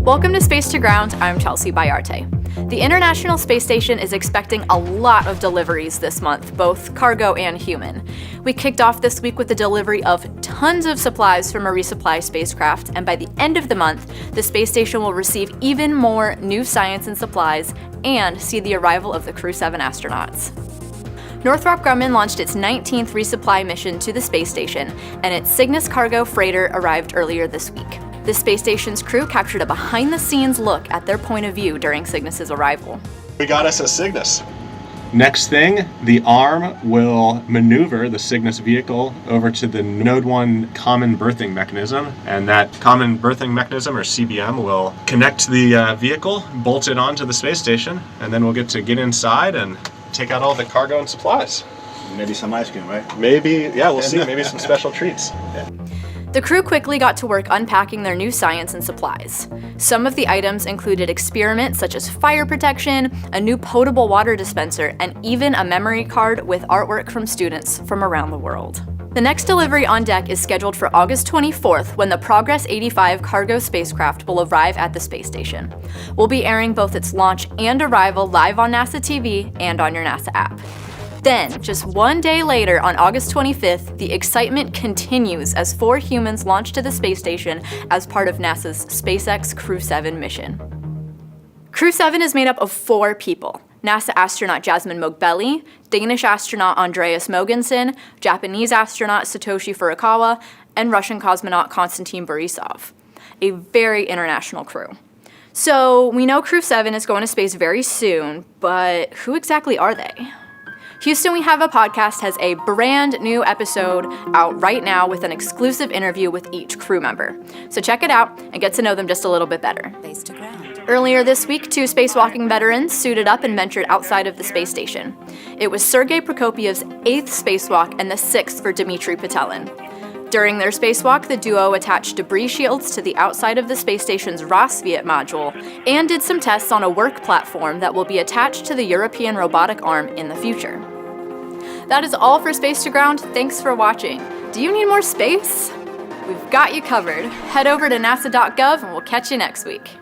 Welcome to Space to Ground. I'm Chelsea Bayarte. The International Space Station is expecting a lot of deliveries this month, both cargo and human. We kicked off this week with the delivery of tons of supplies from a resupply spacecraft, and by the end of the month, the space station will receive even more new science and supplies and see the arrival of the Crew 7 astronauts. Northrop Grumman launched its 19th resupply mission to the space station, and its Cygnus cargo freighter arrived earlier this week. The space station's crew captured a behind-the-scenes look at their point of view during Cygnus's arrival. We got us a Cygnus. Next thing, the arm will maneuver the Cygnus vehicle over to the Node 1 common berthing mechanism, and that common berthing mechanism, or CBM, will connect the vehicle, bolt it onto the space station, and then we'll get inside and take out all the cargo and supplies. Maybe some ice cream, right? Maybe, yeah, we'll see. Maybe some special treats. Yeah. The crew quickly got to work unpacking their new science and supplies. Some of the items included experiments such as fire protection, a new potable water dispenser, and even a memory card with artwork from students from around the world. The next delivery on deck is scheduled for August 24th, when the Progress 85 cargo spacecraft will arrive at the space station. We'll be airing both its launch and arrival live on NASA TV and on your NASA app. Then, just one day later, on August 25th, the excitement continues as 4 humans launch to the space station as part of NASA's SpaceX Crew 7 mission. Crew 7 is made up of 4 people: NASA astronaut Jasmine Mogbelli, Danish astronaut Andreas Mogensen, Japanese astronaut Satoshi Furukawa, and Russian cosmonaut Konstantin Borisov. A very international crew. So, we know Crew 7 is going to space very soon, but who exactly are they? Houston We Have a Podcast has a brand new episode out right now with an exclusive interview with each crew member. So check it out and get to know them just a little bit better. Space to Ground. Earlier this week, 2 spacewalking veterans suited up and ventured outside of the space station. It was Sergei Prokopiev's 8th spacewalk and the 6th for Dmitry Petelin. During their spacewalk, the duo attached debris shields to the outside of the space station's Rosviet module and did some tests on a work platform that will be attached to the European robotic arm in the future. That is all for Space to Ground. Thanks for watching. Do you need more space? We've got you covered. Head over to nasa.gov and we'll catch you next week.